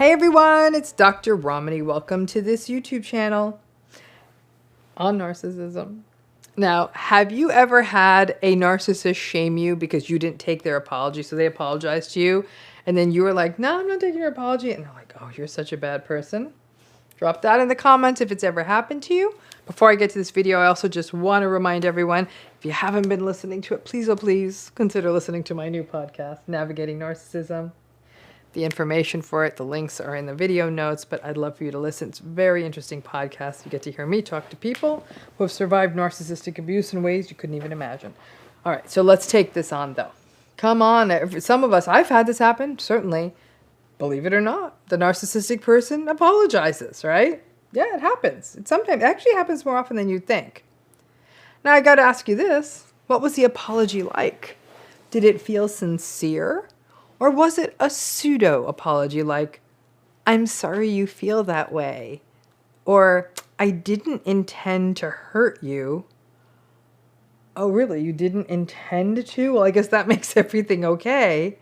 Hey everyone, it's Dr. Ramani. Welcome to this YouTube channel on narcissism. Now, have you ever had a narcissist shame you because you didn't take their apology? So they apologized to you and then you were like, no, I'm not taking your apology. And they're like, oh, you're such a bad person. Drop that in the comments if it's ever happened to you. Before I get to this video, I also just want to remind everyone, if you haven't been listening to it, please, oh please, consider listening to my new podcast, Navigating Narcissism. The information for it, the links are in the video notes, but I'd love for you to listen. It's a very interesting podcast. You get to hear me talk to people who have survived narcissistic abuse in ways you couldn't even imagine. All right, so let's take this on, though. Come on, some of us, I've had this happen, certainly. Believe it or not, the narcissistic person apologizes, right? Yeah, it happens. It actually happens more often than you'd think. Now, I got to ask you this. What was the apology like? Did it feel sincere? Or was it a pseudo-apology like, I'm sorry you feel that way? Or, I didn't intend to hurt you. Oh, really? You didn't intend to? Well, I guess that makes everything okay.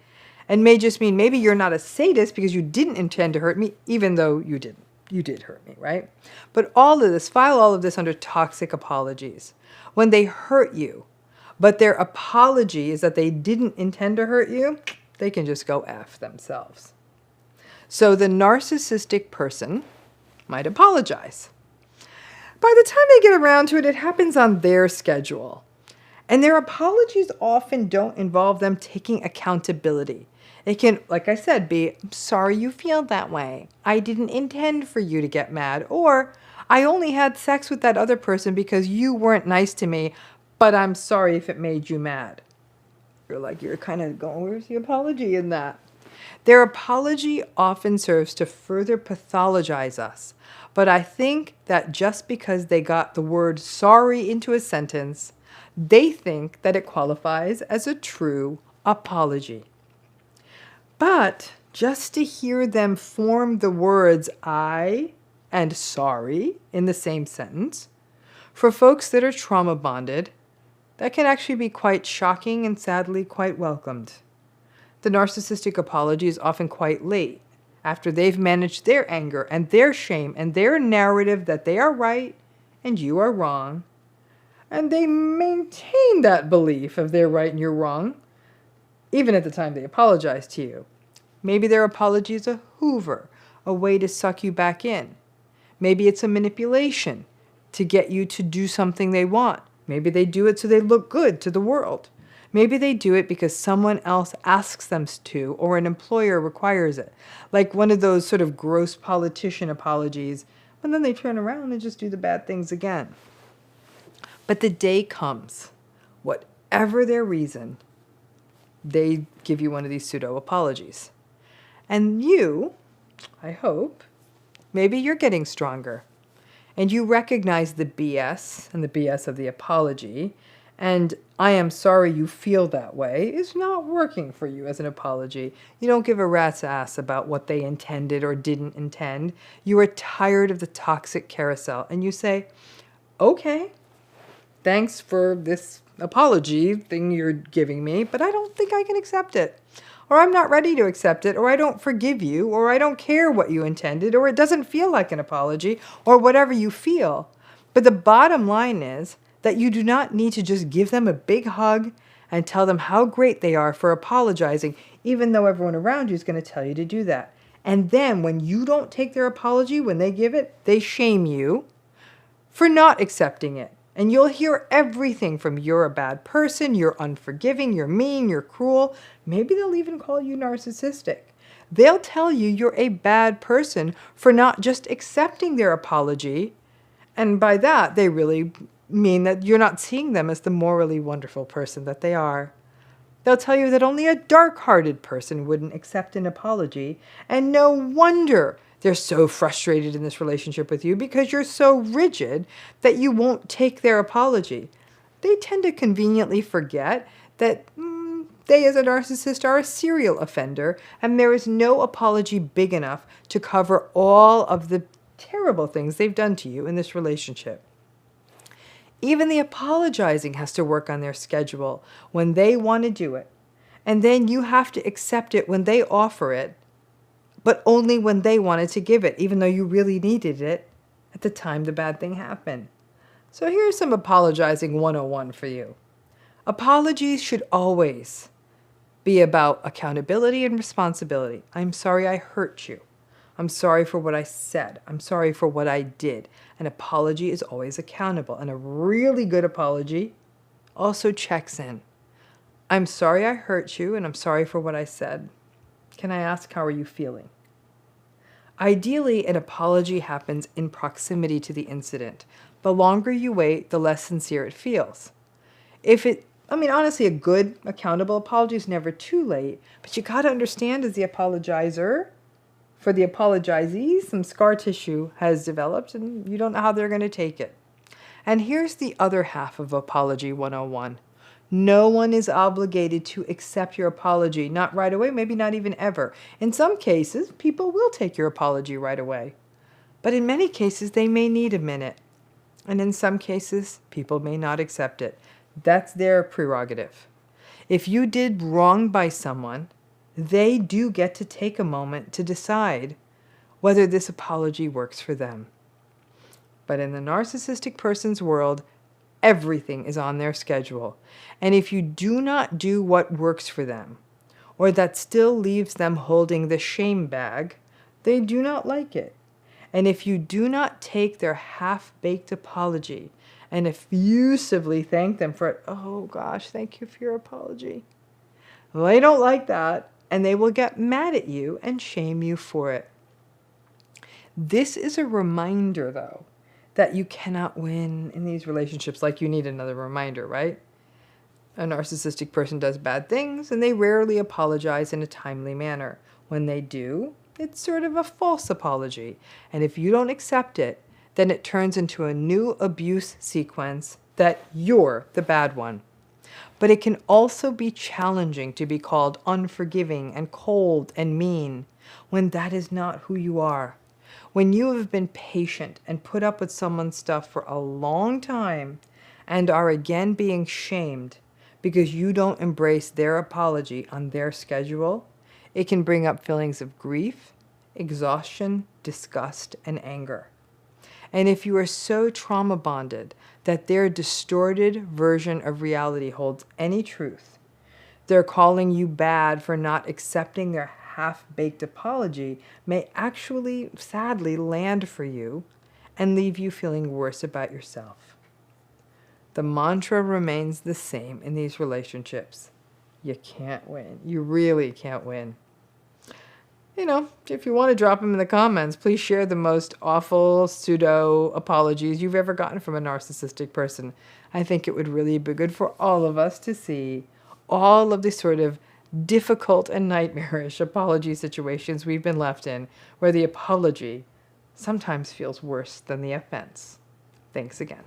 And may just mean maybe you're not a sadist because you didn't intend to hurt me, even though you didn't. You did hurt me, right? But file all of this under toxic apologies. When they hurt you, but their apology is that they didn't intend to hurt you, they can just go F themselves. So the narcissistic person might apologize. By the time they get around to it, it happens on their schedule. And their apologies often don't involve them taking accountability. It can, like I said, be, I'm sorry you feel that way. I didn't intend for you to get mad. Or, I only had sex with that other person because you weren't nice to me, but I'm sorry if it made you mad. You're kind of going, where's the apology in that? Their apology often serves to further pathologize us. But I think that just because they got the word sorry into a sentence, they think that it qualifies as a true apology. But just to hear them form the words I and sorry in the same sentence, for folks that are trauma bonded, that can actually be quite shocking and sadly quite welcomed. The narcissistic apology is often quite late, after they've managed their anger and their shame and their narrative that they are right and you are wrong. And they maintain that belief of they're right and you're wrong, even at the time they apologize to you. Maybe their apology is a hoover, a way to suck you back in. Maybe it's a manipulation to get you to do something they want. Maybe they do it so they look good to the world. Maybe they do it because someone else asks them to or an employer requires it. Like one of those sort of gross politician apologies, but then they turn around and just do the bad things again. But the day comes, whatever their reason, they give you one of these pseudo-apologies. And you, I hope, maybe you're getting stronger. And you recognize the BS and the BS of the apology, and I am sorry you feel that way is not working for you as an apology. You don't give a rat's ass about what they intended or didn't intend. You are tired of the toxic carousel, and you say, okay, thanks for this apology thing you're giving me, but I don't think I can accept it. Or I'm not ready to accept it, or I don't forgive you, or I don't care what you intended, or it doesn't feel like an apology, or whatever you feel. But the bottom line is that you do not need to just give them a big hug and tell them how great they are for apologizing, even though everyone around you is going to tell you to do that. And then when you don't take their apology, when they give it, they shame you for not accepting it. And you'll hear everything from you're a bad person, you're unforgiving, you're mean, you're cruel. Maybe they'll even call you narcissistic. They'll tell you you're a bad person for not just accepting their apology. And by that, they really mean that you're not seeing them as the morally wonderful person that they are. They'll tell you that only a dark-hearted person wouldn't accept an apology. And no wonder they're so frustrated in this relationship with you because you're so rigid that you won't take their apology. They tend to conveniently forget that they as a narcissist are a serial offender and there is no apology big enough to cover all of the terrible things they've done to you in this relationship. Even the apologizing has to work on their schedule when they want to do it. And then you have to accept it when they offer it but only when they wanted to give it, even though you really needed it at the time the bad thing happened. So here's some apologizing 101 for you. Apologies should always be about accountability and responsibility. I'm sorry I hurt you. I'm sorry for what I said. I'm sorry for what I did. An apology is always accountable, and a really good apology also checks in. I'm sorry I hurt you, and I'm sorry for what I said. Can I ask, how are you feeling? Ideally, an apology happens in proximity to the incident. The longer you wait, the less sincere it feels. Honestly, a good, accountable apology is never too late, but you got to understand, as the apologizer, for the apologizee, some scar tissue has developed and you don't know how they're going to take it. And here's the other half of Apology 101. No one is obligated to accept your apology, not right away, maybe not even ever. In some cases, people will take your apology right away. But in many cases, they may need a minute. And in some cases, people may not accept it. That's their prerogative. If you did wrong by someone, they do get to take a moment to decide whether this apology works for them. But in the narcissistic person's world, everything is on their schedule. And if you do not do what works for them, or that still leaves them holding the shame bag, they do not like it. And if you do not take their half-baked apology and effusively thank them for it, oh gosh, thank you for your apology, well, they don't like that, and they will get mad at you and shame you for it. This is a reminder, though, that you cannot win in these relationships. Like, you need another reminder, right? A narcissistic person does bad things, and they rarely apologize in a timely manner. When they do, it's sort of a false apology. And if you don't accept it, then it turns into a new abuse sequence that you're the bad one. But it can also be challenging to be called unforgiving and cold and mean when that is not who you are. When you have been patient and put up with someone's stuff for a long time and are again being shamed because you don't embrace their apology on their schedule, it can bring up feelings of grief, exhaustion, disgust, and anger. And if you are so trauma bonded that their distorted version of reality holds any truth, their calling you bad for not accepting their half-baked apology may actually, sadly, land for you and leave you feeling worse about yourself. The mantra remains the same in these relationships. You can't win. You really can't win. If you want to drop them in the comments, please share the most awful pseudo apologies you've ever gotten from a narcissistic person. I think it would really be good for all of us to see all of the sort of difficult and nightmarish apology situations we've been left in, where the apology sometimes feels worse than the offense. Thanks again.